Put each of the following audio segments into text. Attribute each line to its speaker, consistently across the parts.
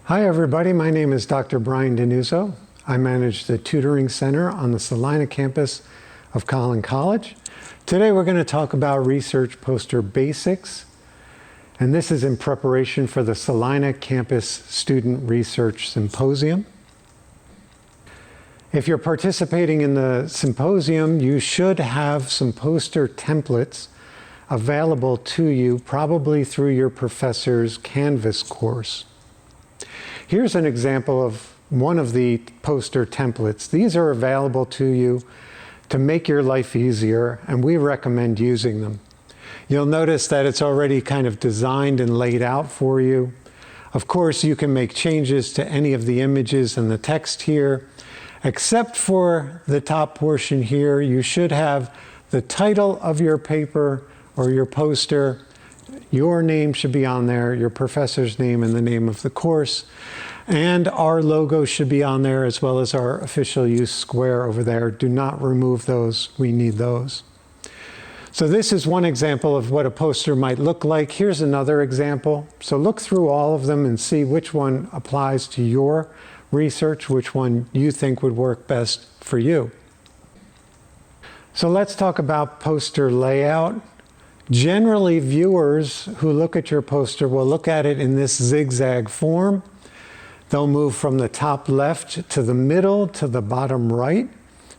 Speaker 1: Hi everybody, my name is Dr. Brian Denuzzo. I manage the tutoring center on the Celina campus of Collin College. Today we're going to talk about research poster basics, and this is in preparation for the Celina Campus Student Research Symposium. If you're participating in the symposium, you should have some poster templates available to you, probably through your professor's Canvas course. Here's an example of one of the poster templates. These are available to you to make your life easier, and we recommend using them. You'll notice that it's already kind of designed and laid out for you. Of course, you can make changes to any of the images and the text here. Except for the top portion here, you should have the title of your paper or your poster. Your name should be on there, your professor's name and the name of the course. And our logo should be on there, as well as our official use square over there. Do not remove those, we need those. So this is one example of what a poster might look like. Here's another example. So look through all of them and see which one applies to your research, which one you think would work best for you. So let's talk about poster layout. Generally, viewers who look at your poster will look at it in this zigzag form. They'll move from the top left to the middle to the bottom right.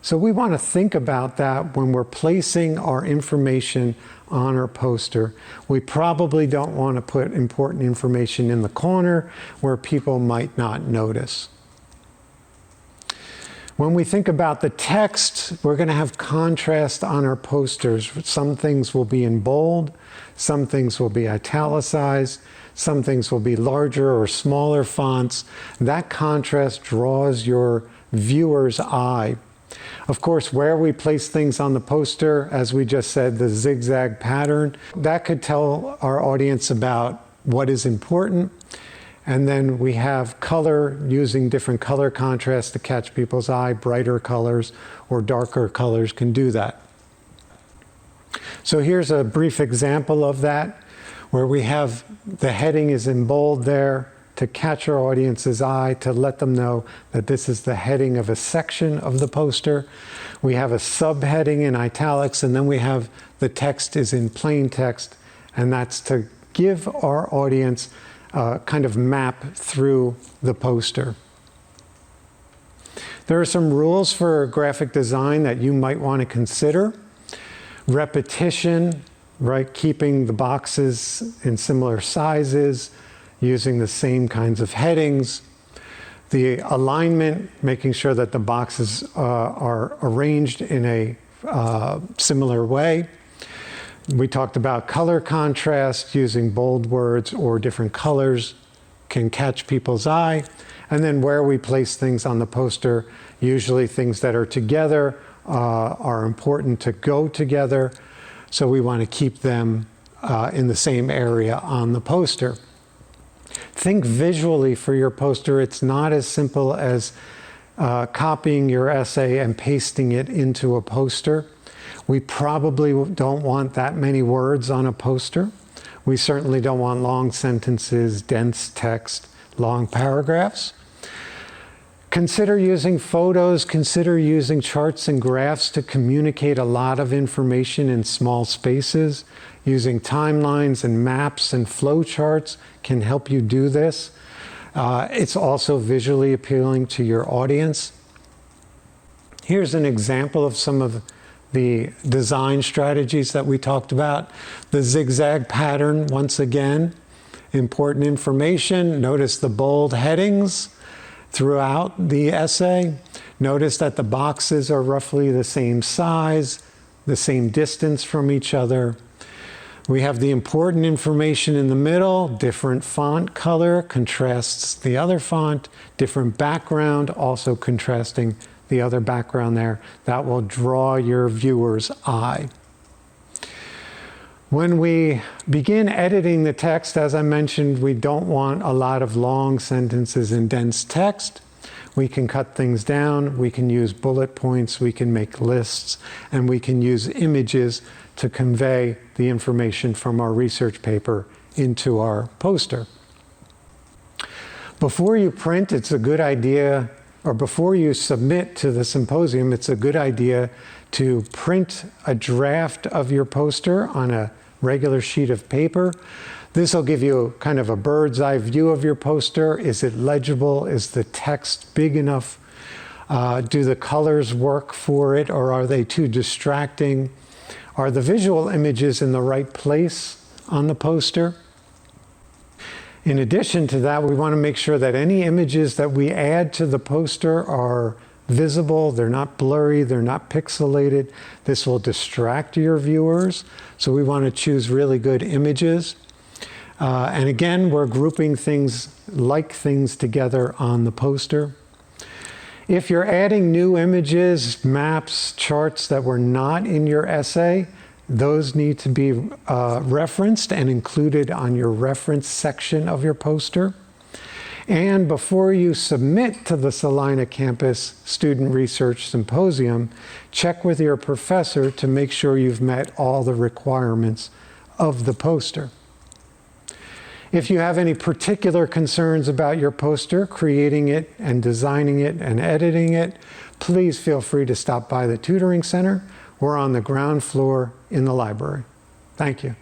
Speaker 1: So we want to think about that when we're placing our information on our poster. We probably don't want to put important information in the corner where people might not notice. When we think about the text, we're going to have contrast on our posters. Some things will be in bold, some things will be italicized, some things will be larger or smaller fonts. That contrast draws your viewer's eye. Of course, where we place things on the poster, as we just said, the zigzag pattern, that could tell our audience about what is important. And then we have color, using different color contrasts to catch people's eye. Brighter colors or darker colors can do that. So here's a brief example of that, where we have the heading is in bold there to catch our audience's eye, to let them know that this is the heading of a section of the poster. We have a subheading in italics, and then we have the text is in plain text, and that's to give our audience kind of map through the poster. There are some rules for graphic design that you might want to consider. Repetition, right? Keeping the boxes in similar sizes, using the same kinds of headings. The alignment, making sure that the boxes are arranged in a similar way. We talked about color contrast, using bold words or different colors can catch people's eye. And then where we place things on the poster, usually things that are together are important to go together. So we want to keep them in the same area on the poster. Think visually for your poster. It's not as simple as copying your essay and pasting it into a poster. We probably don't want that many words on a poster. We certainly don't want long sentences, dense text, long paragraphs. Consider using photos, consider using charts and graphs to communicate a lot of information in small spaces. Using timelines and maps and flow charts can help you do this. It's also visually appealing to your audience. Here's an example of some of the design strategies that we talked about. The zigzag pattern, once again, important information. Notice the bold headings throughout the essay. Notice that the boxes are roughly the same size, the same distance from each other. We have the important information in the middle. Different font color contrasts the other font. Different background, also contrasting the other background there. That will draw your viewer's eye. When we begin editing the text, as I mentioned, we don't want a lot of long sentences and dense text. We can cut things down, we can use bullet points, we can make lists, and we can use images to convey the information from our research paper into our poster. Before you print, it's a good idea, or before you submit to the symposium, it's a good idea to print a draft of your poster on a regular sheet of paper. This will give you kind of a bird's eye view of your poster. Is it legible? Is the text big enough? Do the colors work for it, or are they too distracting? Are the visual images in the right place on the poster? In addition to that, we want to make sure that any images that we add to the poster are visible, they're not blurry, they're not pixelated. This will distract your viewers, so we want to choose really good images. And again, we're grouping things together on the poster. If you're adding new images, maps, charts that were not in your essay, those need to be referenced and included on your reference section of your poster. And before you submit to the Celina Campus Student Research Symposium, check with your professor to make sure you've met all the requirements of the poster. If you have any particular concerns about your poster, creating it and designing it and editing it, please feel free to stop by the Tutoring Center. We're on the ground floor in the library. Thank you.